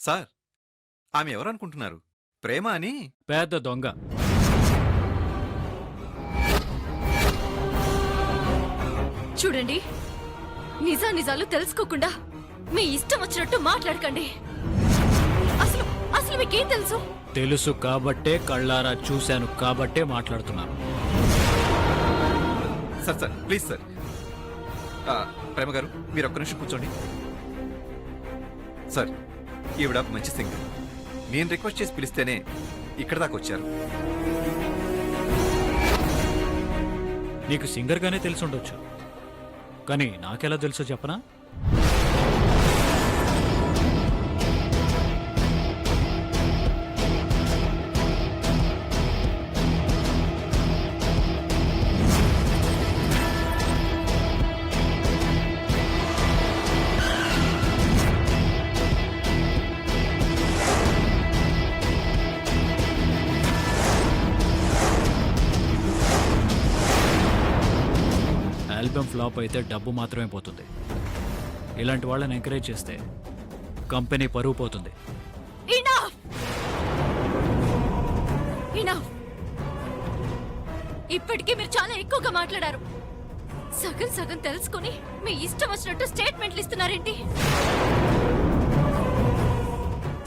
Sir, ఆమె ఎవరనుకుంటున్నారు? ప్రేమ అని. పెద్ద దొంగ. చూడండి, నిజాలు తెలుసుకోకుండా మీ ఇష్టం వచ్చినట్టు మాట్లాడకండి. అసలు అసలు మీకేం తెలుసు? తెలుసు కాబట్టే, కళ్ళారా చూశాను కాబట్టే మాట్లాడుతున్నాను. Sir sir please sir. Prema గారు, మీరు ఒక్క నిమిషం కూర్చోండి. సార్, ఈవిడ మంచి సింగర్. నేను రిక్వెస్ట్ చేసి పిలిస్తేనే ఇక్కడ దాకా వచ్చారు. నీకు సింగర్గానే తెలుసుండొచ్చు, కానీ నాకెలా తెలుసో చెప్పనా? ఆల్బమ్ ఫ్లాప్ అయితే డబ్బు మాత్రమే పోతుంది. ఇలాంటి వాళ్ళని ఎంకరేజ్ చేస్తే కంపెనీ పరువు పోతుంది. Enough! Enough! ఇప్పటికీ మీరు చాలా ఎక్కువగా మాట్లాడారు. సగం సగం తెలుసుకుని మీ ఇష్టం వచ్చినట్టు స్టేట్మెంట్లు ఇస్తున్నారేంటి?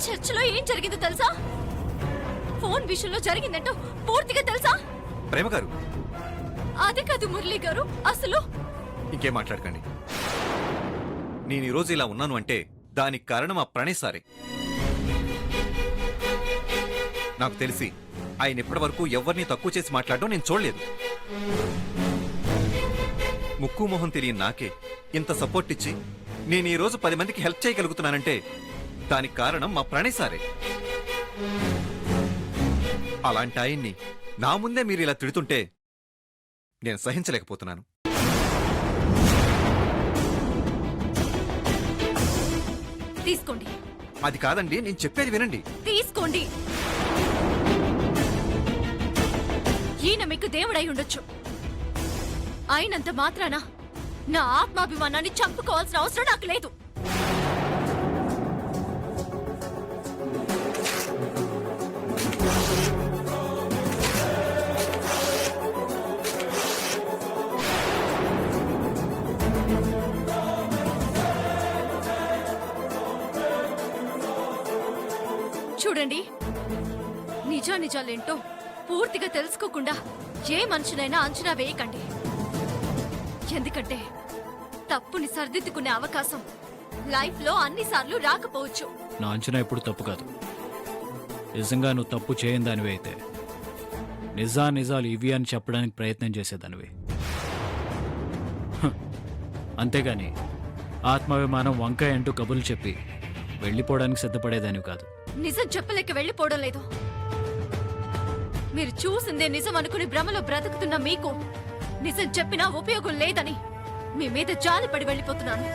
చర్చిలో ఏం జరిగిందో తెలుసా? ఫోన్ విషయంలో జరిగిందంటూ పూర్తిగా తెలుసా? ప్రేమ గారు, అదే కాదు మురళి గారు, అసలు ఇంకేం మాట్లాడకండి. నేను ఈరోజు ఇలా ఉన్నాను అంటే దానికి కారణం ఆ ప్రణయ్ సారే. నాకు తెలిసి ఆయన ఇప్పటి వరకు ఎవరిని తక్కువ చేసి మాట్లాడడం నేను చూడలేదు. ముక్కు మొహం తెలియని నాకే ఇంత సపోర్ట్ ఇచ్చి నేను ఈరోజు 10 మందికి హెల్ప్ చేయగలుగుతున్నానంటే దానికి కారణం మా ప్రణయ్ సారే. అలాంటి ఆయన్ని నా ముందే మీరు ఇలా తిడుతుంటే నేను సహించలేకపోతున్నాను. తీసుకోండి. అది కాదండి, నేను చెప్పేది వినండి. తీసుకోండి. ఈయన మీకు దేవుడై ఉండొచ్చు, అయినంత మాత్రాన నా ఆత్మాభిమానాన్ని చంపుకోవాల్సిన అవసరం నాకు లేదు. చూడండి, నిజాలేంటో పూర్తిగా తెలుసుకోకుండా ఏ మనిషినైనా అంచనా వేయకండి. ఎందుకంటే తప్పుని సరిదిద్దుకునే అవకాశం లైఫ్ లో అన్నిసార్లు రాకపోవచ్చు. నా అంచనా ఎప్పుడు తప్పు కాదు. నిజంగా నువ్వు తప్పు చేయని దానివి అయితే నిజాలు ఇవి అని చెప్పడానికి ప్రయత్నం చేసేదానివి. అంతేగాని ఆత్మాభిమానం వంకాయ అంటూ కబుర్లు చెప్పి వెళ్ళిపోవడానికి సిద్ధపడేదానివి కాదు. నిజం చెప్పలేక వెళ్ళిపోవడం లేదు. మీరు చూసిందే నిజం అనుకుని భ్రమలో బ్రతుకుతున్న మీకు నిజం చెప్పినా ఉపయోగం లేదని మీ మీద జాలిపడి వెళ్ళిపోతున్నాను.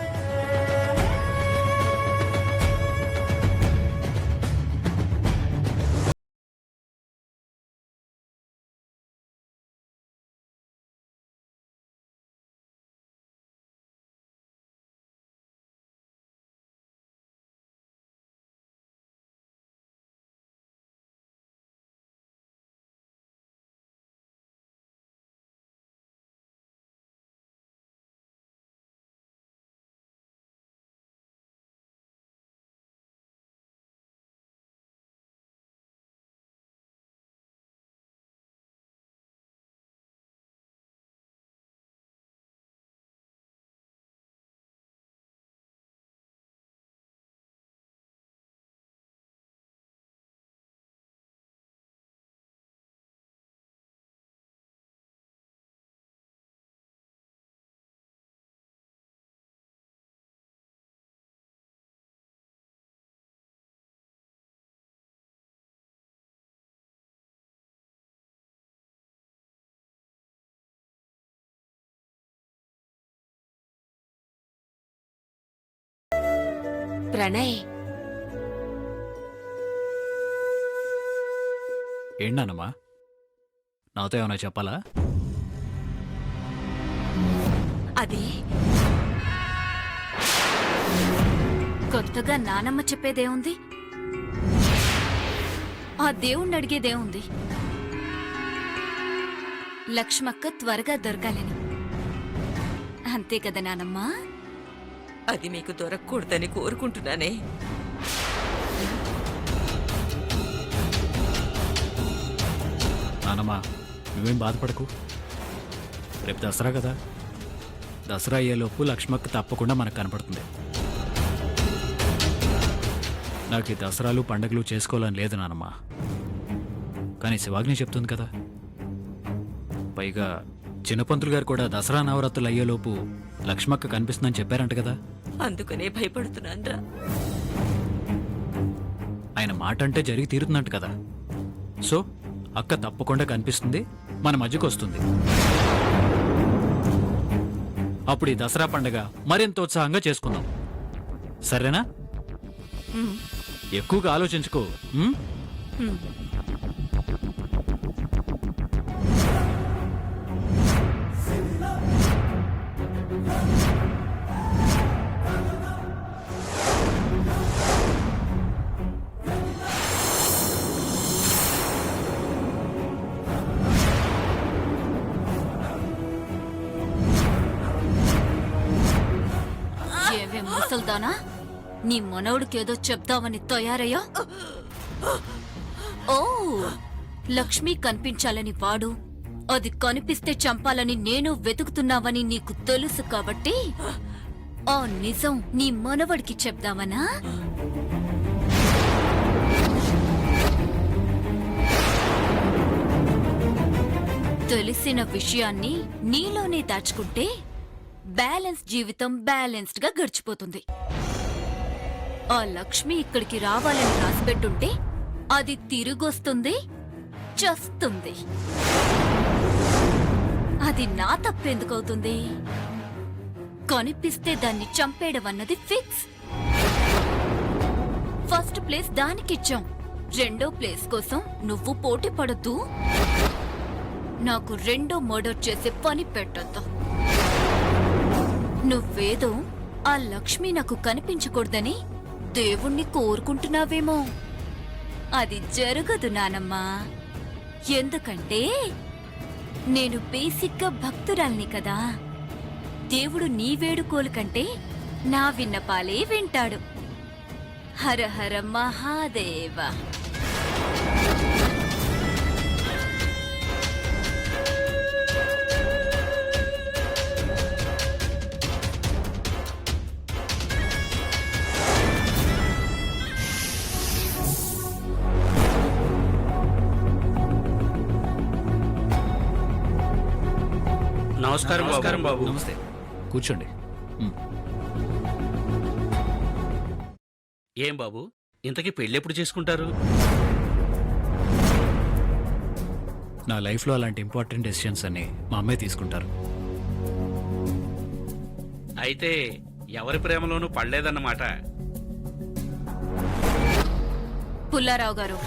ప్రణయ్, ఏంటన్నమ్మా, నాతో ఏమైనా చెప్పాలా? అది కొత్తగా నానమ్మ చెప్పేదేముంది, ఆ దేవుణ్ణి అడిగేదేముంది? లక్ష్మక్క త్వరగా దొరకాలని. అంతే కదా నానమ్మా? అది మీకు దొరకకూడదని కోరుకుంటున్నానే. నానమ్మా, నువ్వేం బాధపడకు. రేపు దసరా కదా, దసరా అయ్యేలోపు లక్ష్మక్క తప్పకుండా మనకు కనపడుతుంది. నాకు ఈ దసరాలు పండగలు చేసుకోవాలని లేదు నానమ్మా, కానీ శివాగ్ని చెప్తుంది కదా. పైగా చిన్నపంతులు గారు కూడా దసరా నవరాత్రులు అయ్యేలోపు లక్ష్మక్క కనిపిస్తుందని చెప్పారంట కదా. అందుకనే భయపడుతున్నాన్రా. ఆయన మాట అంటే జరిగి తీరుతుందంట కదా. సో అక్క తప్పకుండా కనిపిస్తుంది, మన మధ్యకు వస్తుంది. అప్పుడు ఈ దసరా పండగ మరింత ఉత్సాహంగా చేసుకుందాం, సరేనా? ఎక్కువగా ఆలోచించుకో. ఉమ్? ఏవే ముసల్దానా, నీ మనవడికేదో చెప్దామని తయారయ్యా? ఓ, లక్ష్మి కనిపించాలని వాడు, అది కనిపిస్తే చంపాలని నేను వెతుకుతున్నావని నీకు తెలుసు కాబట్టి ఆ నిజం నీ మనవడికి చెప్దామనా? తెలిసిన విషయాన్ని నీలోనే దాచుకుంటే బ్యాలెన్స్ జీవితం బ్యాలెన్స్డ్ గా గడిచిపోతుంది. ఆ లక్ష్మి ఇక్కడికి రావాలని రాసిపెట్టుంటే అది తిరిగొస్తుంది, చస్తుంది. అది నా తప్పెందుకవుతుంది? కనిపిస్తే దాన్ని చంపేయడం అన్నది ఫిక్స్. ఫస్ట్ ప్లేస్ దానికిచ్చాం, రెండో ప్లేస్ కోసం నువ్వు పోటీ పడొద్దు. నాకు రెండో మర్డర్ చేసే పని పెట్టొద్దు. నువ్వేదో ఆ లక్ష్మి నాకు కనిపించకూడదని దేవుణ్ణి కోరుకుంటున్నావేమో. అది జరగదు నానమ్మా. ఎందుకంటే నేను బేసిక్గా భక్తురాల్ని కదా. దేవుడు నీ వేడుకోలు కంటే నా విన్నపాలే వింటాడు. హర హర మహాదేవ. నమస్కారం బాబు. నమస్తే, కూర్చోండి. ఏం బాబు, ఇంతకీ పెళ్ళెప్పుడు చేసుకుంటారు? నా లైఫ్లో అలాంటి ఇంపార్టెంట్ డెసిషన్స్ అన్ని మా అమ్మాయి తీసుకుంటారు. అయితే ఎవరి ప్రేమలోనూ పడలేదన్నమాట. పుల్లారావు గారు,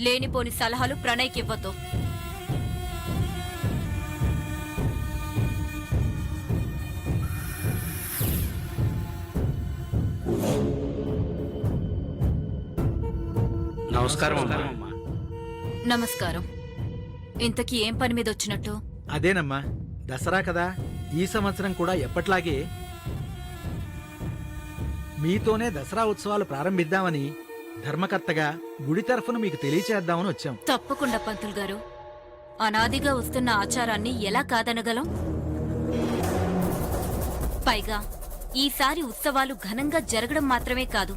లేనిపోని సలహాలు ప్రణయ్కి ఇవ్వద్దు. నమస్కారం అమ్మా. నమస్కారం. ఇంతకీ ఏం పని మీద వచ్చినట్టు? అదేనమ్మా, దసరా కదా, ఈ సంవత్సరం కూడా ఎప్పట్లాగే మీతోనే దసరా ఉత్సవాలు ప్రారంభిద్దామని ధర్మకర్తగా గుడి తరఫున మీకు తెలియచేద్దామని వచ్చాం. తప్పకుండా పంతులు గారు. అనాదిగా వస్తున్న ఆచారాన్ని ఎలా కాదనగలం? పైగా ఈసారి ఉత్సవాలు ఘనంగా జరగడం మాత్రమే కాదు,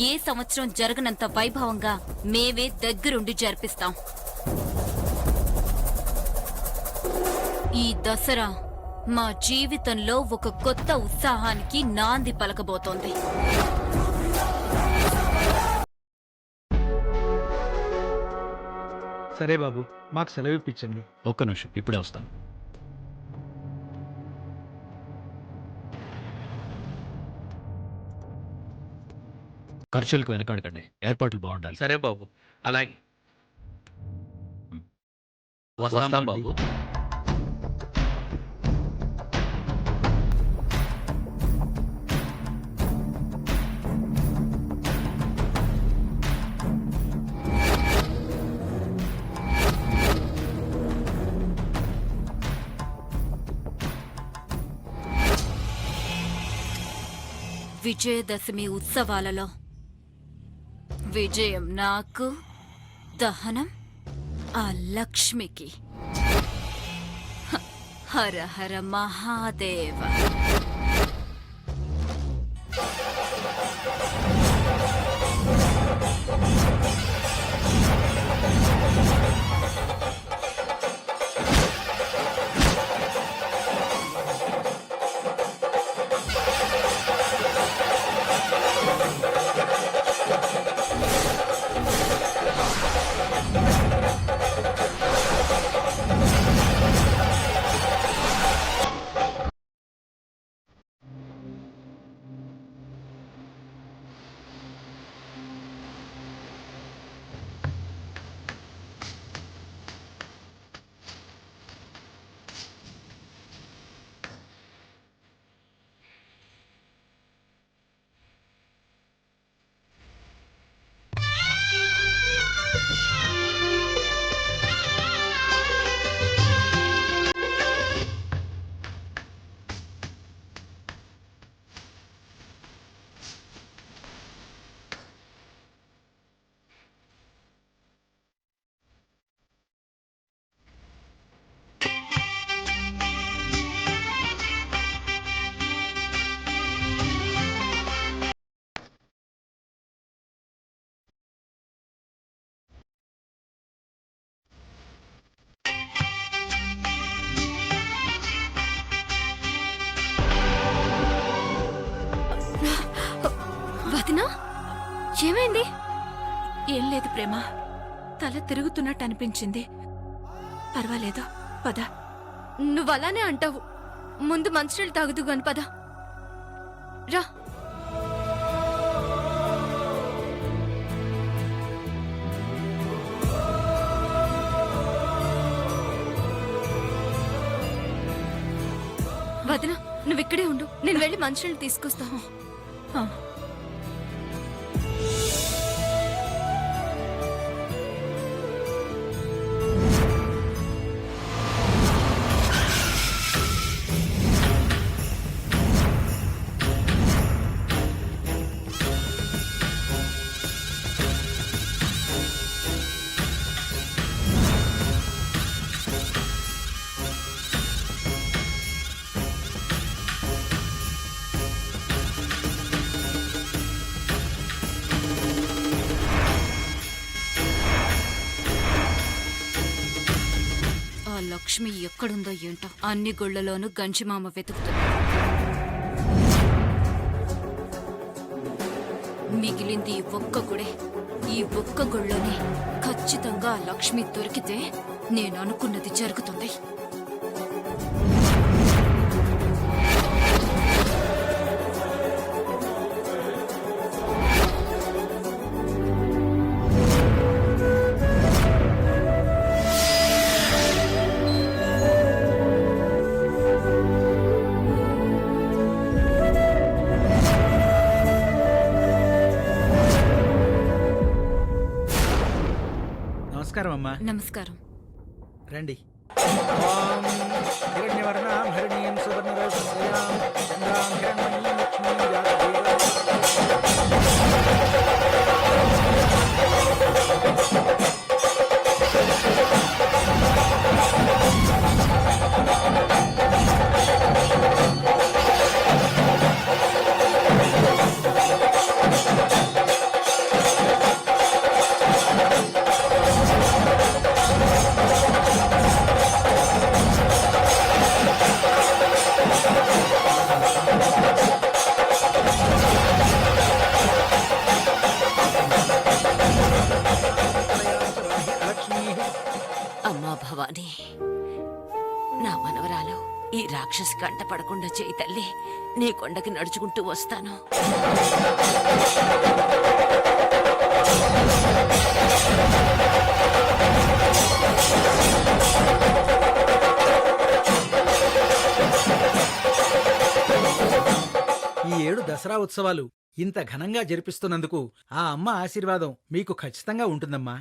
ఏ సంవత్సరం జరగనంత వైభవంగా మేమే దగ్గరుండి జరిపిస్తాం. ఈ దసరా మా జీవితంలో ఒక కొత్త ఉత్సాహానికి నాంది పలకబోతోంది. సరే బాబు, మాకు సెలవు ఇప్పించండి. ఒక్క నిమిషం, ఇప్పుడే వస్తాను. ఖర్చులకు వెనకాడకండి, ఏర్పాట్లు బాగుండాలి. సరే బాబు, అలాగే. వస్తాం బాబు. విజయదశమి ఉత్సవాలలో విజయం నాకు, దహనం ఆ లక్ష్మికి. హ, హర హర మహాదేవ. వదినా, ఏమైంది? ఏం లేదు ప్రేమ, తల తిరుగుతున్నట్టు అనిపించింది. పర్వాలేదు, పద. నువ్వు అలానే అంటావు. ముందు మంచినీళ్ళు తాగుదు గాని పద. రా. వదినా, నువ్విక్కడే ఉండు, నేను వెళ్ళి మంచినీళ్ళు తీసుకొస్తాను. ఆ. ఆ లక్ష్మి ఎక్కడుందో ఏంటో అన్ని గుళ్లలోనూ గంజిమామ వెతుకుతుంది. మిగిలింది ఈ ఒక్క గుడే. ఈ ఒక్క గుళ్ళోనే ఖచ్చితంగా ఆ లక్ష్మి దొరికితే నేను అనుకున్నది జరుగుతుంది. నమస్కారం అమ్మా. నమస్కారం. రండి. ఓం హిరణ్యవర్ణాం హరిణీం సువర్ణరౌషధయాం చంద్రాం హిరణ్మయీం లక్ష్మీం జాతవేదాం. అమ్మా భవానీ, నా మనవరాలు ఈ రాక్షసి కంట పడకుండా చేయి తల్లి. నీ కొండకి నడుచుకుంటూ వస్తాను. ఈ ఏడు దసరా ఉత్సవాలు ఇంత ఘనంగా జరిపిస్తున్నందుకు ఆ అమ్మ ఆశీర్వాదం మీకు ఖచ్చితంగా ఉంటుందమ్మా.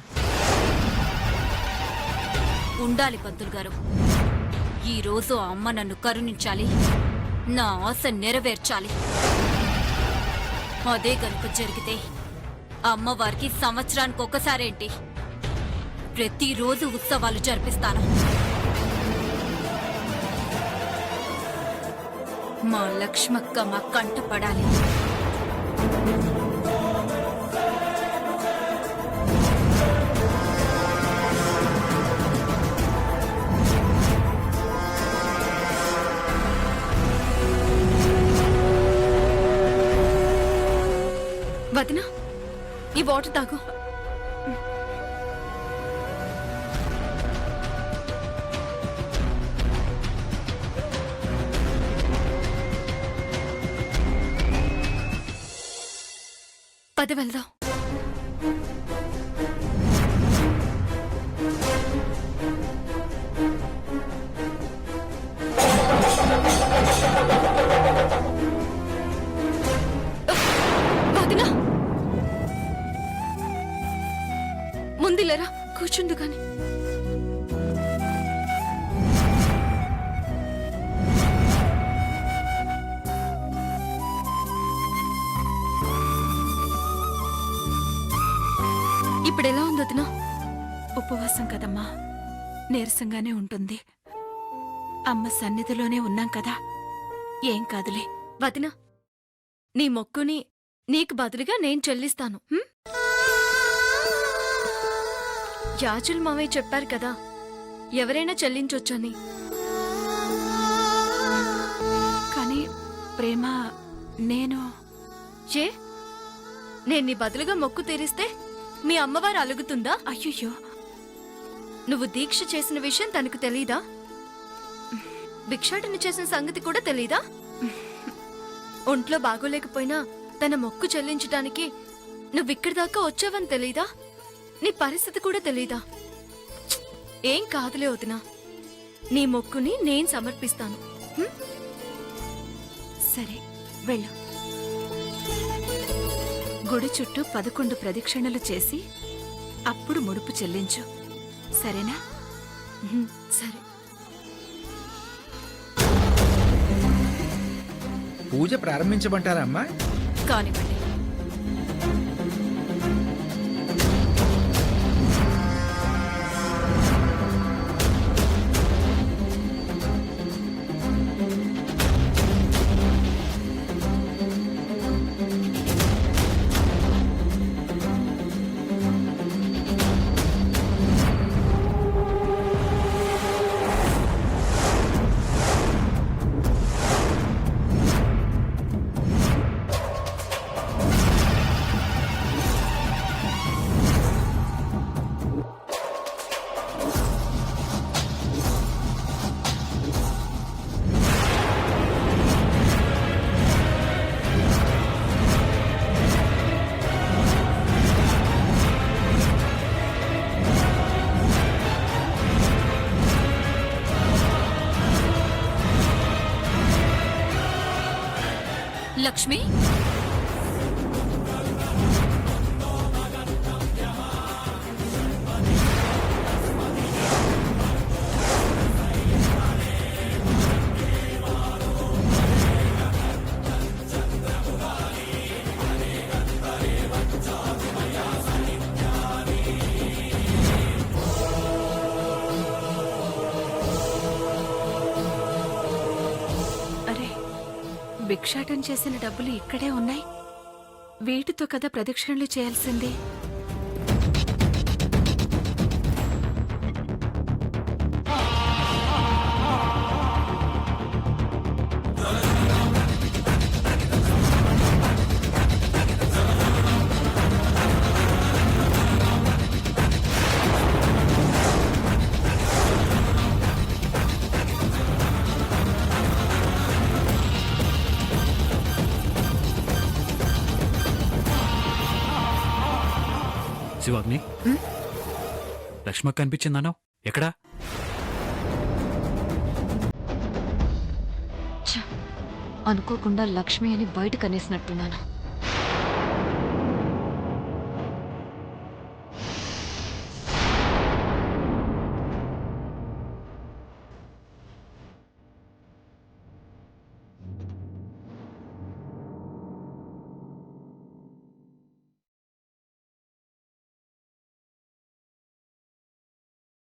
ఉండాలి పంతులు గారు. ఈ రోజు ఆ అమ్మ నన్ను కరుణించాలి, నా ఆశ నెరవేర్చాలి. అదే గనుక జరిగితే అమ్మవారికి సంవత్సరానికి ఒకసారేంటి ప్రతిరోజు ఉత్సవాలు జరిపిస్తాను. మా లక్ష్మక్క మా కంట పడాలి. వదినా, ఈ వాటర్ తాగు. పద వెళ్దాం. వదినా, ముందులేరా, కూర్చుండు గాని. ఇప్పుడెలా ఉంది వదినా? ఉపవాసం కదమ్మా, నీరసంగానే ఉంటుంది. అమ్మ సన్నిధిలోనే ఉన్నాం కదా, ఏం కాదులే. వదినా, నీ మొక్కుని నీకు బదులుగా నేను చెల్లిస్తాను. హ్మ్? యాచుల్ మావయ్య చెప్పారు కదా, ఎవరైనా చెల్లించొచ్చని. కానీ ప్రేమ, నేను ఏ, నేను నీ బదులుగా మొక్కు తీరిస్తే మీ అమ్మవారు అలుగుతుందా? అయ్యయ్యో, నువ్వు దీక్ష చేసిన విషయం తనకు తెలీదా? భిక్షాటన చేసిన సంగతి కూడా తెలీదా? ఒంట్లో బాగోలేకపోయినా తన మొక్కు చెల్లించటానికి నువ్విక్కడి దాకా వచ్చావని తెలీదా? నీ పరిస్థితి కూడా తెలీదా? ఏం కాదులే వదినా, నీ మొక్కుని నేను సమర్పిస్తాను. హ్మ్? సరే వెళ్ళు. గుడి చుట్టూ 11 ప్రదక్షిణలు చేసి అప్పుడు ముడుపు చెల్లించు, సరేనా? హ్మ్, సరే. పూజ ప్రారంభించమంటారా అమ్మా? కానివ్వండి. లక్ష్మి, అరే, భిక్షాటన చేసిన డబ్బులు ఇక్కడే ఉన్నాయి. వీటితో కదా ప్రదక్షిణలు చేయాల్సింది. శివాగ్ని, లక్ష్మక్క కనిపించిందన్నావు, ఎక్కడా? అనుకోకుండా లక్ష్మి అని బయట కనేసినట్టున్నాను.